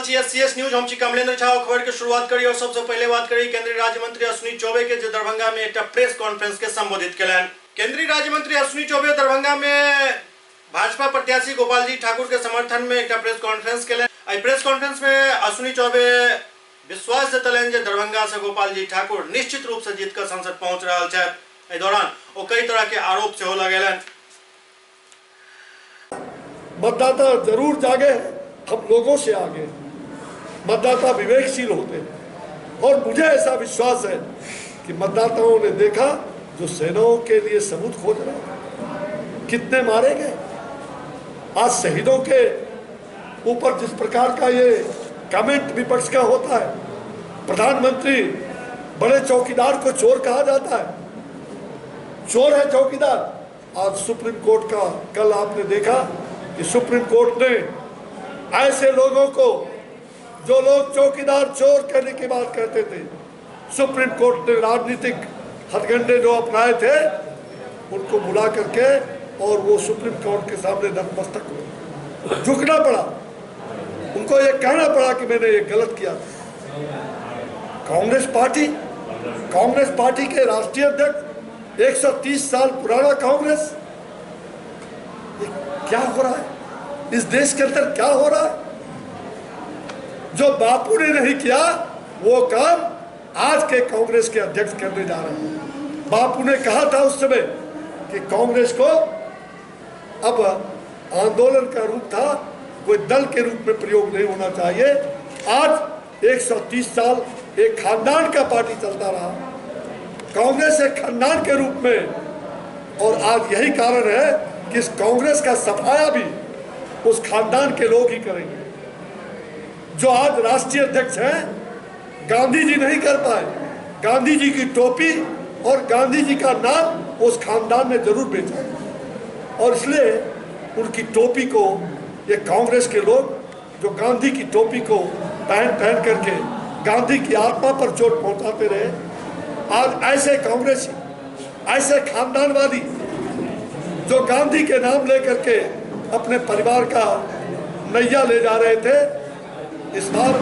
CS news हम कमलेंद्र झा खबर की शुरुआत करी और सबसे पहले बात करी केंद्रीय राज्य मंत्री अश्विनी चौबे के दरभंगा में एक प्रेस कॉन्फ्रेंस के संबोधित कलन। केंद्रीय राज्य मंत्री अश्विनी चौबे दरभंगा में भाजपा प्रत्याशी गोपाल जी ठाकुर के समर्थन में एक press conference kiln. Press conference में अश्विनी चौबे विश्वास जतलन जे दरभंगा से गोपाल जी ठाकुर निश्चित रूप से जीत कर संसद पहुंच रहा है। इस दौरान वो कई तरह के आरोप से हो लगेलन। मतदाता जरूर जागे, हम लोगों से आगे मतदाता विवेकशील होते हैं और मुझे ऐसा विश्वास है कि मतदाताओं ने देखा जो सेनाओं के लिए सबूत खोज रहा है, कितने मारे गए। आज शहीदों के ऊपर जिस प्रकार का ये कमेंट विपक्ष का होता है, प्रधानमंत्री बड़े चौकीदार को चोर कहा जाता है, चोर है चौकीदार। आज सुप्रीम कोर्ट का कल आपने देखा कि सुप्रीम कोर्ट ने ऐसे लोगों को जो लोग चौकीदार चोर करने की बात करते थे, सुप्रीम कोर्ट ने राजनीतिक हथकंडे जो अपनाए थे उनको बुला करके और वो सुप्रीम कोर्ट के सामने नतमस्तक झुकना पड़ा, उनको ये कहना पड़ा कि मैंने ये गलत किया। कांग्रेस पार्टी के राष्ट्रीय अध्यक्ष 130 साल पुराना कांग्रेस, ये क्या हो रहा है इस देश के अंदर, क्या हो रहा है? जो बापू ने नहीं किया वो काम आज के कांग्रेस के अध्यक्ष करने जा रहे हैं। बापू ने कहा था उस समय कि कांग्रेस को अब आंदोलन का रूप था, कोई दल के रूप में प्रयोग नहीं होना चाहिए। आज 130 साल एक खानदान का पार्टी चलता रहा, कांग्रेस एक खानदान के रूप में, और आज यही कारण है कि इस कांग्रेस का सफाया भी उस खानदान के लोग ही करेंगे। जो आज राष्ट्रीय अध्यक्ष हैं, गांधी जी नहीं कर पाए, गांधी जी की टोपी और गांधी जी का नाम उस खानदान ने जरूर बेचा और इसलिए उनकी टोपी को ये कांग्रेस के लोग जो गांधी की टोपी को पहन करके गांधी की आत्मा पर चोट पहुंचाते रहे, आज ऐसे कांग्रेसी, ऐसे खानदानवादी जो गांधी के नाम लेकर के अपने परिवार का नैया ले जा रहे थे, इस बार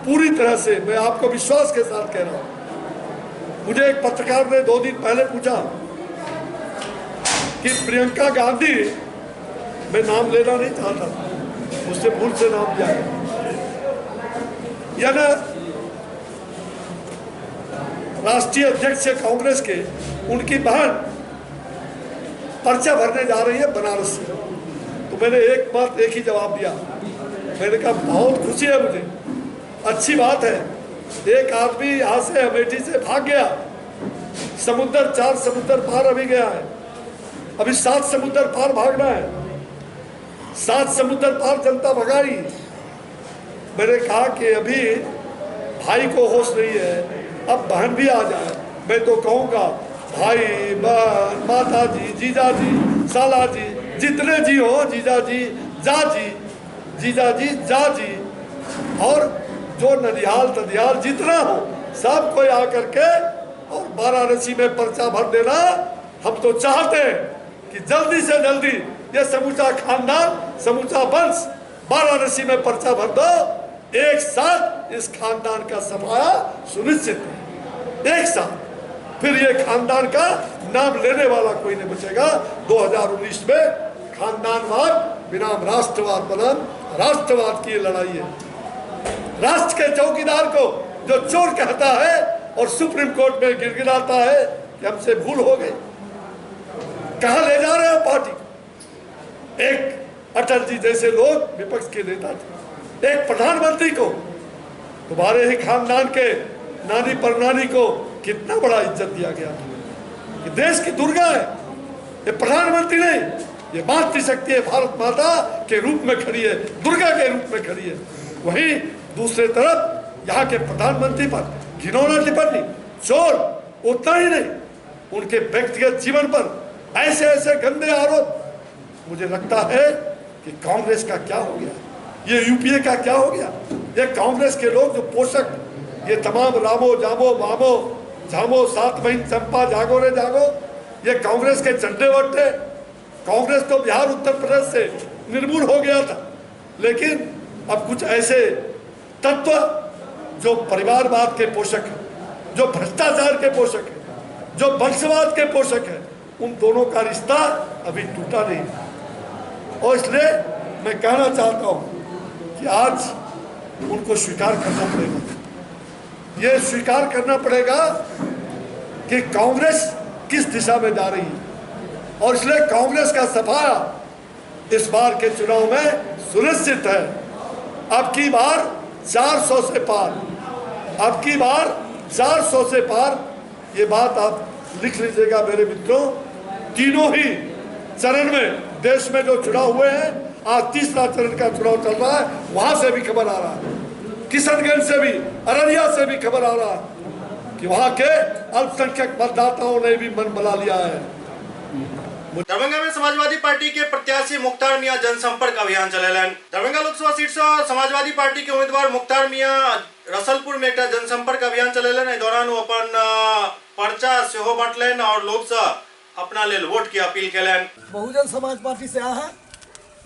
पूरी तरह से मैं आपको विश्वास के साथ कह रहा हूं। मुझे एक पत्रकार ने 2 दिन पहले पूछा कि प्रियंका गांधी, मैं नाम लेना नहीं चाहता, मुझसे भूल से नाम लिया या ना, राष्ट्रीय अध्यक्ष है कांग्रेस के, उनकी बहन पर्चा भरने जा रही है बनारस से। तो मैंने एक ही जवाब दिया, मैंने कहा बहुत खुशी है मुझे, अच्छी बात है, एक आदमी यहाँ से अमेठी से भाग गया, 4 समुद्र पार अभी गया है, अभी 7 समुद्र पार भागना है, 7 समुद्र पार जनता भगाई। मैंने कहा कि अभी भाई को होश नहीं है, अब बहन भी आ जाए। मैं तो कहूँगा भाई बहन माता जी जीजा जी साला जी जितने जी हो, जीजा जी जा जी जीजा जी जा जी, और जो ननिहाल तनिहाल जितना हो सब कोई आकर के और वाराणसी में पर्चा भर देना। हम तो चाहते हैं कि जल्दी से जल्दी ये समूचा खानदान, समूचा वंश वाराणसी में पर्चा भर दो, एक साथ इस खानदान का सफाया सुनिश्चित है, एक साथ, फिर ये खानदान का नाम लेने वाला कोई नहीं बचेगा। 2019 में खानदानवाद बिनाम राष्ट्रवाद बनाम राष्ट्रवाद की लड़ाई है। राष्ट्र के चौकीदार को जो चोर कहता है और सुप्रीम कोर्ट में गिड़गिड़ाता है कि हमसे भूल हो गई, कहां ले जा रहे हो पार्टी? एक अटल जी जैसे लोग विपक्ष के नेता थे, एक प्रधानमंत्री को, तुम्हारे ही खानदान के नानी परनानी को कितना बड़ा इज्जत दिया गया, ये देश की दुर्गा है, ये प्रधानमंत्री नहीं, ये मातृशक्ति है, भारत माता के रूप में खड़ी है, दुर्गा के रूप में खड़ी है। वहीं दूसरे तरफ यहाँ के प्रधानमंत्री पर घिनौना टिप्पणी, चोर, उतना ही नहीं, उनके व्यक्तिगत जीवन पर ऐसे ऐसे गंदे आरोप। मुझे लगता है कि कांग्रेस का क्या हो गया, ये यूपीए का क्या हो गया, ये कांग्रेस के लोग जो पोषक, ये तमाम रामो जामो मामो झामो 7 महीने चंपा जागो रे जागो, ये कांग्रेस के झंडे वट्टे। कांग्रेस तो बिहार उत्तर प्रदेश से निर्मूल हो गया था, लेकिन अब कुछ ऐसे तत्व जो परिवारवाद के पोषक है, जो भ्रष्टाचार के पोषक है, जो वंशवाद के पोषक है, उन दोनों का रिश्ता अभी टूटा नहीं है। और इसलिए मैं कहना चाहता हूं कि आज उनको स्वीकार करना पड़ेगा, ये स्वीकार करना पड़ेगा कि कांग्रेस किस दिशा में जा रही है। और इसलिए कांग्रेस का सफाया इस बार के चुनाव में सुनिश्चित है। अब की बार 400 से पार, अब की बार 400 से पार, ये बात आप लिख लीजिएगा मेरे मित्रों। तीनों ही चरण में देश में जो चुनाव हुए हैं, आज तीसरा चरण का चुनाव चल रहा है, वहां से भी खबर आ रहा है, किशनगंज से भी, अररिया से भी खबर आ रहा है कि वहां के अल्पसंख्यक मतदाताओं ने भी मन बना लिया है। दरभंगा में समाजवादी पार्टी के प्रत्याशी मुख्तार मियां जनसंपर्क अभियान चलेलन। दरभंगा लोकसभा सीट से समाजवादी पार्टी के उम्मीदवार मुख्तार मियां रसलपुर में एक जनसंपर्क अभियान चलेलन। एहि दौरान वो अपन पर्चा सेहो बांटलन और लोग से अपना लेल वोट की appeal Kellen. Bahujan Samaj party से आया है।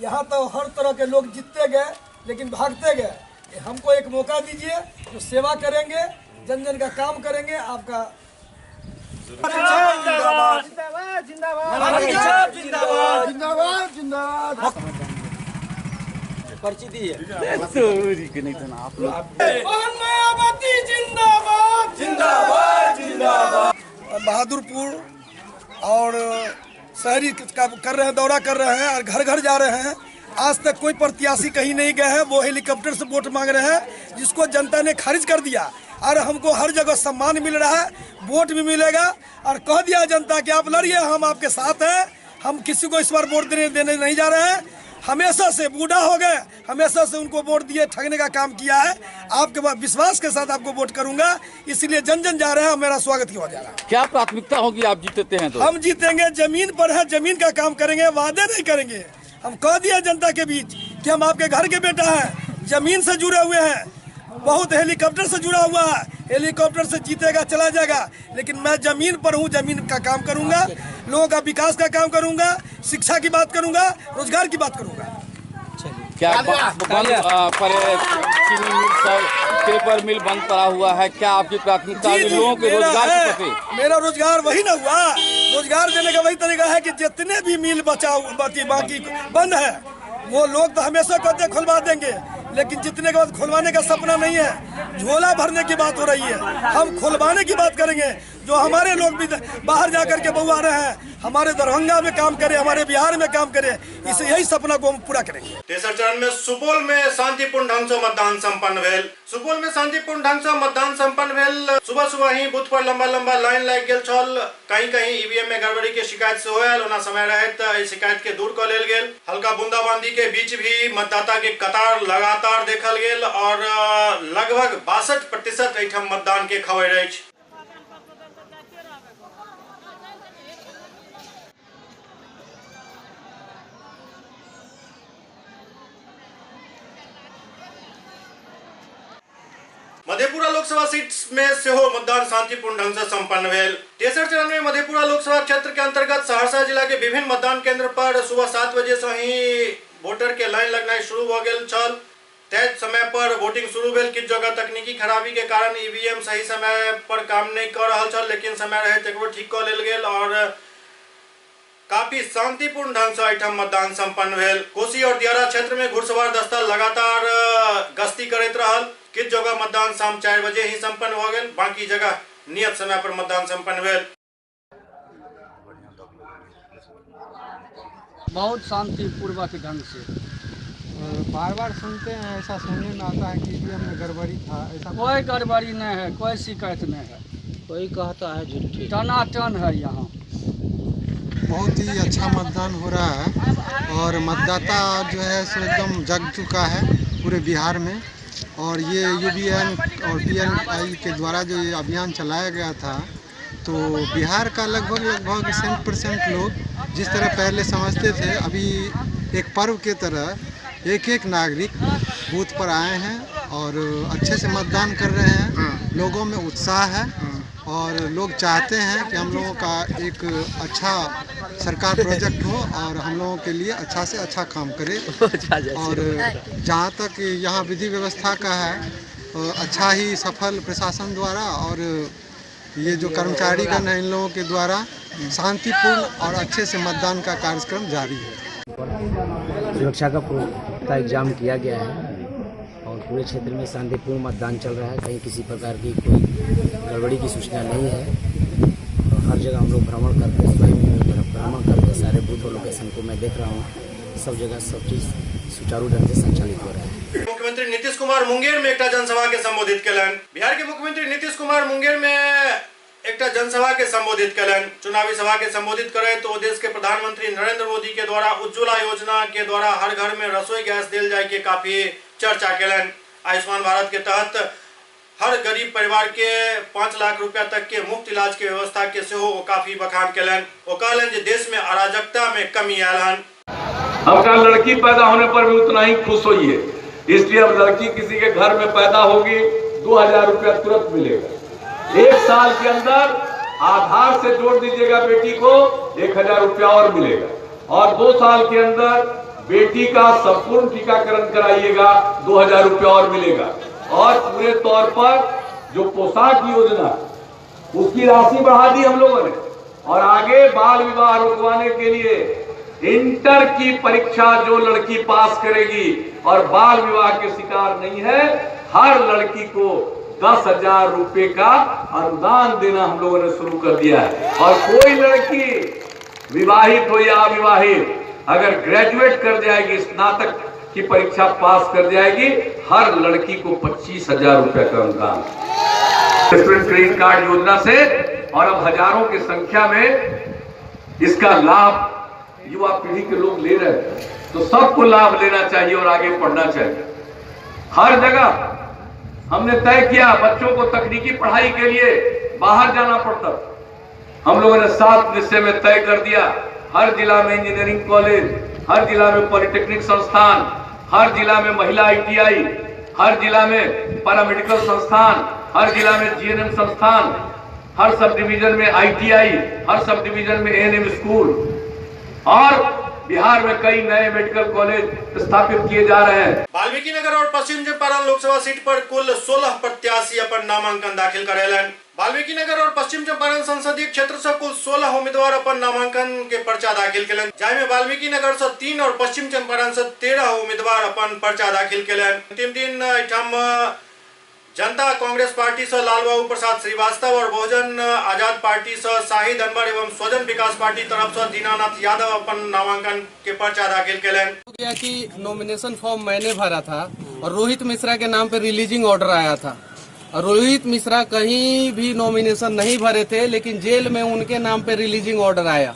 यहाँ तो हर तरह के लोग जीतते गए लेकिन भागते गए। हमको एक मौका दीजिए, जो सेवा करेंगे, जन जन का काम करेंगे। आपका जिंदाबाद जिंदाबाद जिंदाबाद जिंदाबाद जिंदाबाद। पर्ची दी है आप लोग। जिंदाबाद जिंदाबाद जिंदाबाद। बहादुरपुर और शहरी का कर रहे हैं, दौरा कर रहे हैं और घर घर जा रहे हैं। आज तक कोई प्रत्याशी कहीं नहीं गए हैं, वो हेलीकॉप्टर से वोट मांग रहे हैं, जिसको जनता ने खारिज कर दिया। और हमको हर जगह सम्मान मिल रहा है, वोट भी मिलेगा। और कह दिया जनता कि आप लड़िए, हम आपके साथ हैं। हम किसी को इस बार वोट देने नहीं जा रहे हैं। हमेशा से बूढ़ा हो गए, हमेशा से उनको वोट दिए, ठगने का काम किया है। आपके बाद विश्वास के साथ आपको वोट करूंगा, इसलिए जन जन जा रहे हैं। मेरा स्वागत किया जा रहा है। क्या प्राथमिकता होगी आप जीतते हैं तो? हम जीतेंगे, जमीन पर है, जमीन का काम करेंगे, वादे नहीं करेंगे। हम कह दिया जनता के बीच कि हम आपके घर के बेटा हैं, जमीन से जुड़े हुए हैं, बहुत हेलीकॉप्टर से जुड़ा हुआ है। हेलीकॉप्टर से जीतेगा चला जाएगा, लेकिन मैं जमीन पर हूँ, जमीन का काम करूंगा, लोगों का विकास का काम करूंगा, शिक्षा की बात करूंगा, रोजगार की बात करूंगा। क्या चीनी मिल सब पेपर मिल बंद पड़ा हुआ है, क्या आपकी प्राथमिकता लोगों के रोजगार के प्रति? मेरा रोजगार वही ना हुआ, रोजगार देने का वही तरीका है कि जितने भी मिल बाकी बंद है, वो लोग तो हमेशा कहते खुलवा देंगे, लेकिन जितने के बाद खुलवाने का सपना नहीं है, झोला भरने की बात हो रही है। हम खुलवाने की बात करेंगे। जो हमारे लोग भी बाहर जाकर के बहु आ रहे हैं, हमारे दरभंगा में काम करें, हमारे बिहार में काम करें, इसे यही सपना को हम पूरा करेंगे। तेसर चरण में सुपौल में शांतिपूर्ण ढंग से मतदान संपन्न भेल। सुपौल में शांतिपूर्ण ढंग से मतदान संपन्न भेल। सुबह सुबह ही बूथ पर लंबा लंबा लाइन लग गेल छल। कहीं कहीं ईवीएम में गड़बड़ी के शिकायत से होयल, ओना समय रहत शिकायत के दूर कर लेल गेल। हल्का बूंदाबांदी के बीच भी मतदाता के कतार लगातार देखल गेल और लगभग 62% एहिठाम मतदान के खबर अछि। मधेपुरा लोकसभा सीट में सेहो मतदान शांतिपूर्ण ढंग से संपन्न भेल। तेसर चरण में मधेपुरा लोकसभा क्षेत्र के अंतर्गत सहरसा जिला के विभिन्न मतदान केंद्र पर सुबह 7 बजे से ही वोटर के लाइन लगना शुरू हो गेल छल। तय समय पर वोटिंग शुरू भेल। किछु जगह तकनीकी खराबी के कारण ईवीएम सही समय पर काम नहीं कर रहा छल, लेकिन समय रहे एकरो ठीक कर लेल गेल और काफी शांतिपूर्ण ढंग से एहिठाम मतदान संपन्न भेल। कोसी और दियारा क्षेत्र में घुड़सवार दस्ता लगातार गश्ती करैत रहल। किछु जगह मतदान शाम 4 बजे ही संपन्न हो गेल, बाकी जगह नियत समय पर मतदान संपन्न भेल। बहुत शांतिपूर्वक ढंग से। बार बार सुनते हैं, ऐसा सुनने में आता है कि ईवीएम में गड़बड़ी था, ऐसा कोई गड़बड़ी नहीं है, कोई शिकायत नहीं है। कोई कहता है झूठी। टनाटन है यहाँ। बहुत ही अच्छा मतदान हो रहा है और मतदाता जो है सो एकदम जग चुका है पूरे बिहार में। और ये यूबीएन और पीएनआई के द्वारा जो ये अभियान चलाया गया था, तो बिहार का लगभग 100% लोग जिस तरह पहले समझते थे, अभी एक पर्व के तरह एक एक नागरिक बूथ पर आए हैं और अच्छे से मतदान कर रहे हैं। लोगों में उत्साह है और लोग चाहते हैं कि हम लोगों का एक अच्छा सरकार प्रोजेक्ट हो और हम लोगों के लिए अच्छा से अच्छा काम करे। और जहाँ तक यहाँ विधि व्यवस्था का है, अच्छा ही सफल प्रशासन द्वारा और ये जो कर्मचारीगण हैं इन लोगों के द्वारा शांतिपूर्ण और अच्छे से मतदान का कार्यक्रम जारी है। सुरक्षा का पुख्ता इंतजाम किया गया है और पूरे क्षेत्र में शांतिपूर्ण मतदान चल रहा है। कहीं किसी प्रकार की कोई गड़बड़ी की सूचना नहीं है। और हर जगह हम लोग भ्रमण करके सारे बूथ और लोकेशन को मैं देख रहा हूँ, सब जगह सब चीज़ सुचारू ढंग से संचालित हो रहा है। मुख्यमंत्री नीतीश कुमार मुंगेर में एक जनसभा के संबोधित कलन। बिहार के मुख्यमंत्री नीतीश कुमार मुंगेर में एक जनसभा के संबोधित कलन। चुनावी सभा के संबोधित करे तो देश के प्रधानमंत्री नरेंद्र मोदी के द्वारा उज्ज्वला योजना के द्वारा हर घर में रसोई गैस दिल जाए के काफी चर्चा कलन। आयुष्मान भारत के तहत हर गरीब परिवार के 5 लाख रुपया तक के मुफ्त इलाज के व्यवस्था के से हो काफी बखान कलन। वो कहलन जे देश में अराजकता में कमी आयल हन। अब का लड़की पैदा होने पर भी उतना ही खुश हुई है, इसलिए अब लड़की किसी के घर में पैदा होगी 2000 रुपया तुरंत मिलेगा। 1 साल के अंदर आधार से जोड़ दीजिएगा बेटी को 1000 रुपया और मिलेगा। और 2 साल के अंदर बेटी का संपूर्ण टीकाकरण कराइएगा 2000 रुपया और मिलेगा। और पूरे तौर पर जो पोशाक योजना उसकी राशि बढ़ा दी हम लोगों ने। और आगे बाल विवाह रोकवाने के लिए इंटर की परीक्षा जो लड़की पास करेगी और बाल विवाह के शिकार नहीं है, हर लड़की को 10,000 रुपए का अनुदान देना हम लोगों ने शुरू कर दिया है। और कोई लड़की विवाहित हो या अविवाहित अगर ग्रेजुएट कर जाएगी, स्नातक की परीक्षा पास कर जाएगी, हर लड़की को 25,000 रुपए का अनुदान स्टूडेंट क्रेडिट कार्ड योजना से। और अब हजारों की संख्या में इसका लाभ युवा पीढ़ी के लोग ले रहे हैं, तो सबको लाभ लेना चाहिए और आगे बढ़ना चाहिए। हर जगह हमने तय किया बच्चों को तकनीकी पढ़ाई के लिए बाहर जाना पड़ता, हम लोगों ने 7 निश्चय में तय कर दिया। हर जिला में इंजीनियरिंग कॉलेज, हर जिला में पॉलिटेक्निक संस्थान, हर जिला में महिला ITI, हर जिला में पैरामेडिकल संस्थान, हर जिला में GNM संस्थान, हर सब डिवीजन में ITI, हर सब डिवीजन में ANM स्कूल। और बिहार में कई नए मेडिकल कॉलेज स्थापित किए जा रहे हैं। वाल्मीकि नगर और पश्चिम चंपारण लोकसभा सीट पर कुल 16 प्रत्याशी अपन नामांकन दाखिल करेलन। वाल्मीकि नगर और पश्चिम चंपारण संसदीय क्षेत्र से कुल 16 उम्मीदवार अपन नामांकन के पर्चा दाखिल कलन, जामे वाल्मीकि नगर से 3 और पश्चिम चंपारण से 13 उम्मीदवार अपन पर्चा दाखिल कलन। अंतिम दिन एठम जनता कांग्रेस पार्टी से लालबाबू प्रसाद श्रीवास्तव और बहुजन आजाद पार्टी से शाहिद अनवर एवं स्वजन विकास पार्टी तरफ से दीनानाथ यादव अपन नामांकन के पर्चा दाखिल कलन। कि नॉमिनेशन फॉर्म मैंने भरा था और रोहित मिश्रा के नाम पे रिलीजिंग ऑर्डर आया था। रोहित मिश्रा कहीं भी नॉमिनेशन नहीं भरे थे, लेकिन जेल में उनके नाम पे रिलीजिंग ऑर्डर आया।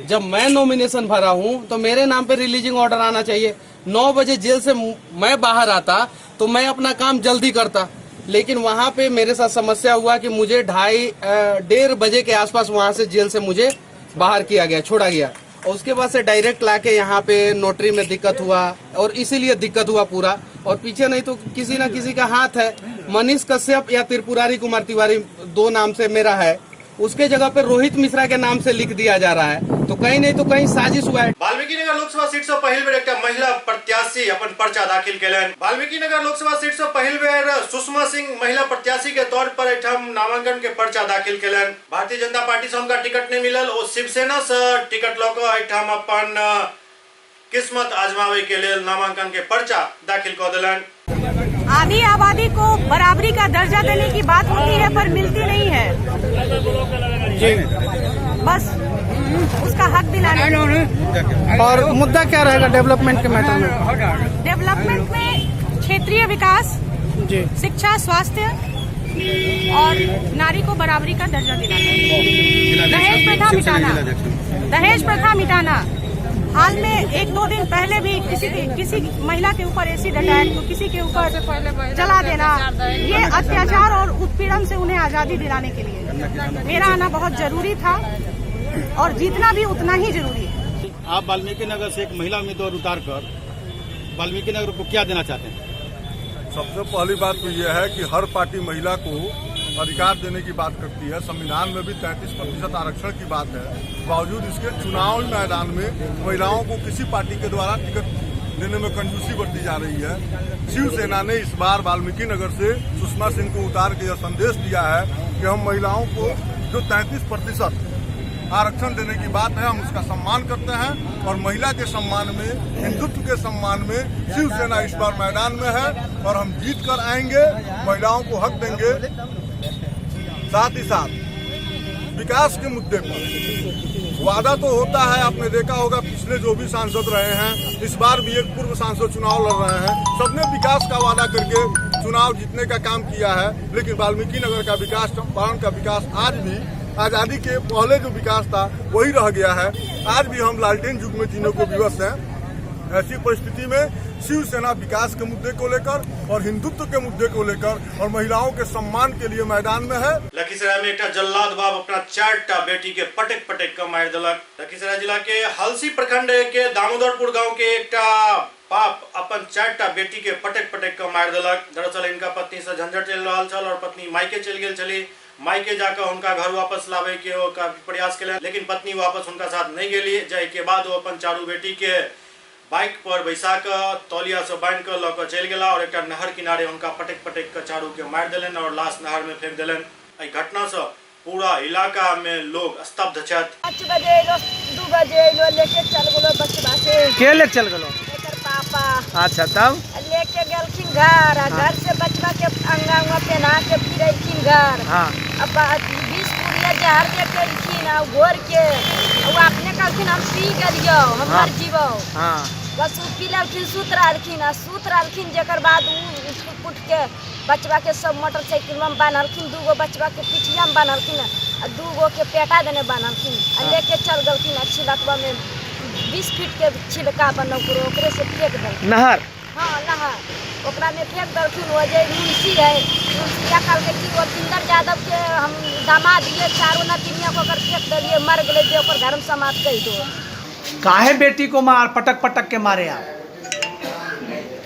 जब मैं नॉमिनेशन भरा हूं तो मेरे नाम पे रिलीजिंग ऑर्डर आना चाहिए। 9 बजे जेल से मैं बाहर आता तो मैं अपना काम जल्दी करता, लेकिन वहां पे मेरे साथ समस्या हुआ कि मुझे 1:30 बजे के आसपास वहां से जेल से मुझे बाहर किया गया, छोड़ा गया। और उसके बाद से डायरेक्ट लाके यहाँ पे नोटरी में दिक्कत हुआ और इसीलिए दिक्कत हुआ पूरा। और पीछे नहीं तो किसी ना किसी का हाथ है। मनीष कश्यप या त्रिपुरारी कुमार तिवारी 2 नाम से मेरा है, उसके जगह पे रोहित मिश्रा के नाम से लिख दिया जा रहा है, तो कहीं नहीं तो कहीं साजिश हुआ है। वाल्मीकि नगर लोकसभा सीट से पहल बेर एक महिला प्रत्याशी अपन पर्चा दाखिल कलन। वाल्मीकि नगर लोकसभा सीट से पहल बेर सुषमा सिंह महिला प्रत्याशी के तौर पर एठम नामांकन के पर्चा दाखिल कलन। भारतीय जनता पार्टी से उनका टिकट नहीं मिलल, और शिवसेना से टिकट लौकर एठम अपन किस्मत आजमावे के लिए नामांकन के पर्चा दाखिल कर दिलन। आधी आबादी को बराबरी का दर्जा देने की बात होती है पर मिलती नहीं है। बस उसका हक दिलाना। और मुद्दा क्या रहेगा डेवलपमेंट के मैटर में? डेवलपमेंट में क्षेत्रीय विकास, शिक्षा, स्वास्थ्य और नारी को बराबरी का दर्जा दिलाना। दहेज प्रथा मिटाना। हाल में 1-2 दिन पहले भी किसी महिला के ऊपर एसिड अटैक, तो किसी के ऊपर जला देना, ये अत्याचार और उत्पीड़न से उन्हें आजादी दिलाने के लिए मेरा आना बहुत जरूरी था और जीतना भी उतना ही जरूरी है। आप वाल्मीकि नगर से एक महिला उम्मीदवार उतार कर वाल्मीकि नगर को क्या देना चाहते हैं? सबसे पहली बात तो यह है कि हर पार्टी महिला को अधिकार देने की बात करती है। संविधान में भी 33% आरक्षण की बात है, बावजूद इसके चुनाव मैदान में महिलाओं को किसी पार्टी के द्वारा टिकट देने में कंजूसी बरती जा रही है। शिवसेना ने इस बार वाल्मीकि नगर से सुषमा सिंह को उतार के यह संदेश दिया है कि हम महिलाओं को जो 33% आरक्षण देने की बात है, हम उसका सम्मान करते हैं और महिला के सम्मान में, हिंदुत्व के सम्मान में शिवसेना इस बार मैदान में है और हम जीत कर आएंगे, महिलाओं को हक देंगे। साथ ही साथ विकास के मुद्दे पर वादा तो होता है, आपने देखा होगा पिछले जो भी सांसद रहे हैं, इस बार भी एक पूर्व सांसद चुनाव लड़ रहे हैं, सबने विकास का वादा करके चुनाव जीतने का काम किया है। लेकिन वाल्मीकि नगर का विकास, चंपारण का विकास आज भी आजादी के पहले जो विकास था वही रह गया है। आज भी हम लालटेन युग में जीने को विवश हैं। ऐसी परिस्थिति में शिवसेना विकास के मुद्दे को लेकर और हिंदुत्व के मुद्दे को लेकर और महिलाओं के सम्मान के लिए मैदान में है। लखीसराय में एक जल्लाद बाप अपना 4टा बेटी के पटक का मार दिलक। लखीसराय जिला के हलसी प्रखंड के दामोदरपुर गांव के एक बाप अपन 4टा बेटी के पटक का मार दिलक। दरअसल इनका पत्नी से झंझट चल रहा छल और पत्नी मायके चल गई चली। मायके जाकर उनका घर वापस लावे के प्रयास के, लेकिन पत्नी वापस उनका साथ नहीं गेली। जाए के बाद वो अपन चारू बेटी के बाइक पर बैसा कर तौलिया से बांध कर लौकर चल गया और एक नहर किनारे उनका पटक कर चारू के मार दिलन और लाश नहर में फेंक दिलन। एहि घटना से पूरा इलाका में लोग स्तब्ध छथि। 5 बजे 2 बजे लेके चल गलो बच्चा के। के लेके चल गलो? एकर पापा। अच्छा, तब लेके गेलखिन घर। घर से बचवा के अंगा पहना के फिरखिन घर। हाँ। अब 20 पुड़िया जहर दे के खिन आ घोर के वो अपने कहलखिन हम पी गेलियो, हम मर जीवो। हाँ। बस उ पी लेलखिन, सूत रहलखिन जेकर बाद उ उठ के बचवा के सब मोटरसाइकिल में बांधलखिन। 2 गो बचवा के पिछिया में बांधलखिन आ 2 गो के पेटा देने बांधलखिन आ लेके चल गलखिन। छिलकवा में 20 फीट के छिलका बन ओकरे से फेंक दल नहर। हाँ, नहर ओकरा में फेंक दलखिन। वो जे मुंशी है, मुंशिया कहल के कि वो तिंदर यादव के हम दामाद दिए, चारों नतिनिया को फेंक दिए, मर गए जे ओकर धर्म समाज कह दो। काहे बेटी को मार पटक के मारे आप?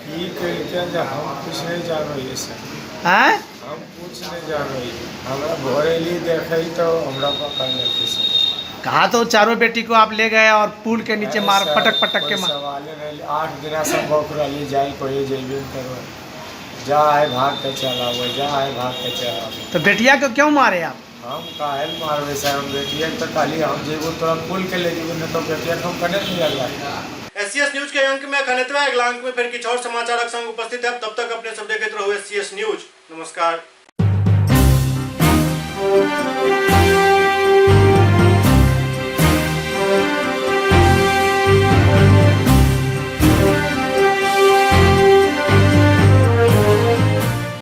हम कुछ नहीं जान रही सर। हैं? हम कुछ नहीं जान रही, हमरा भोरेली देखे तो हमरा पकड़ लेते सर। कहा तो चारों बेटी को आप ले गए और पुल के नीचे मार पटक के मार। सवाले नहीं, 8 दिन संभव रही जाए कोई जेबे करो, जा है भाग के चला हुआ, जा है भाग के चला। तो बेटिया को क्यों मारे आप? हम काहे मारवे सर, हम बेटिया तो खाली हम जेबो तोरा पुल के ले जेबो, न तो बेटिया को कने नहीं लगा। एससीएस न्यूज के अंक में खनितवा अगला अंक में फिर कुछ और समाचार संग उपस्थित है। तब तक अपने सब देखते रहो एससीएस न्यूज। नमस्कार।